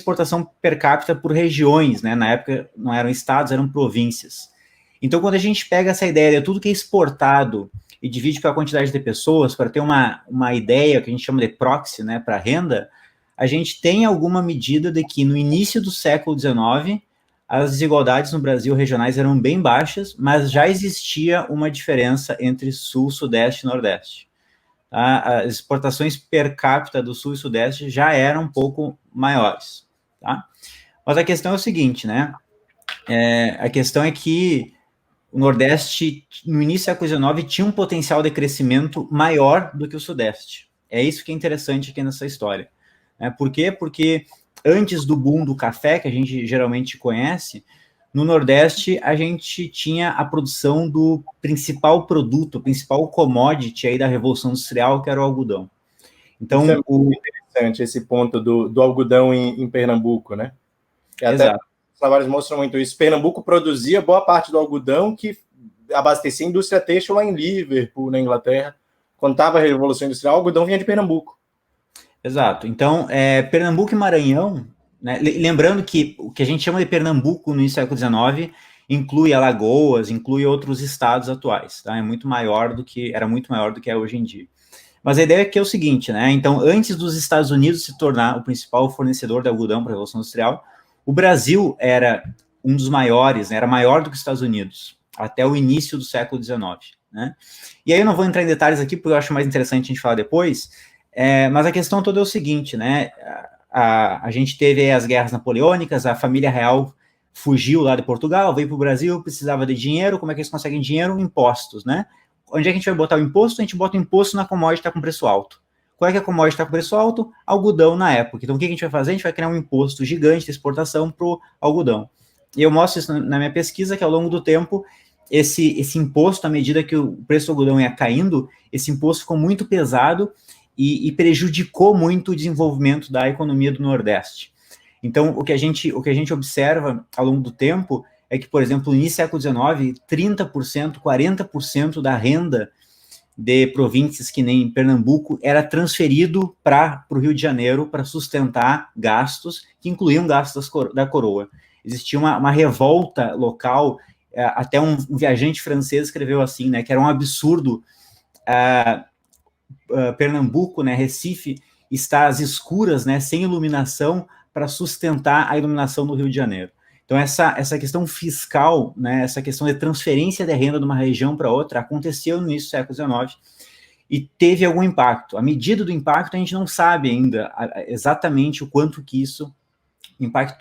exportação per capita por regiões, né? Na época não eram estados, eram províncias. Então, quando a gente pega essa ideia de tudo que é exportado e divide pela quantidade de pessoas, para ter uma ideia que a gente chama de proxy, né, para renda, a gente tem alguma medida de que no início do século XIX, as desigualdades no Brasil regionais eram bem baixas, mas já existia uma diferença entre Sul, Sudeste e Nordeste. Tá? As exportações per capita do Sul e Sudeste já eram um pouco maiores. Tá? Mas a questão é o seguinte, né? A questão é que o Nordeste, no início do século XIX, tinha um potencial de crescimento maior do que o Sudeste. É isso que é interessante aqui nessa história. Por quê? Porque antes do boom do café, que a gente geralmente conhece, no Nordeste a gente tinha a produção do principal produto, o principal commodity aí da Revolução Industrial, que era o algodão. Então, isso é muito interessante, esse ponto do algodão em Pernambuco, né? Exato. Até os trabalhos mostram muito isso. Pernambuco produzia boa parte do algodão que abastecia a indústria têxtil lá em Liverpool, na Inglaterra. Quando estava a Revolução Industrial, o algodão vinha de Pernambuco. Exato. Então, Pernambuco e Maranhão, né? Lembrando que o que a gente chama de Pernambuco no início do século XIX inclui Alagoas, inclui outros estados atuais, tá? Era muito maior do que é hoje em dia. Mas a ideia aqui é o seguinte, né? Então, antes dos Estados Unidos se tornar o principal fornecedor de algodão para a Revolução Industrial, o Brasil era um dos maiores, né? Era maior do que os Estados Unidos, até o início do século XIX, né? E aí eu não vou entrar em detalhes aqui, porque eu acho mais interessante a gente falar depois, mas a questão toda é o seguinte, né? A gente teve as guerras napoleônicas, a família real fugiu lá de Portugal, veio para o Brasil, precisava de dinheiro. Como é que eles conseguem dinheiro? Impostos, né? Onde é que a gente vai botar o imposto? A gente bota o imposto na commodity que está com preço alto. Qual é que a commodity está com preço alto? Algodão na época. Então, o que a gente vai fazer? A gente vai criar um imposto gigante de exportação para o algodão. E eu mostro isso na minha pesquisa, que ao longo do tempo, esse imposto, à medida que o preço do algodão ia caindo, esse imposto ficou muito pesado e prejudicou muito o desenvolvimento da economia do Nordeste. Então, o que a gente observa ao longo do tempo é que, por exemplo, no início do século XIX, 30%, 40% da renda de províncias que nem Pernambuco era transferido para o Rio de Janeiro para sustentar gastos que incluíam gastos da coroa. Existia uma revolta local, até um viajante francês escreveu assim, né, que era um absurdo Pernambuco, né, Recife, está às escuras, né, sem iluminação, para sustentar a iluminação do Rio de Janeiro. Então, essa questão fiscal, né, essa questão de transferência de renda de uma região para outra, aconteceu no início do século XIX e teve algum impacto. A medida do impacto a gente não sabe ainda exatamente o quanto que isso impactou.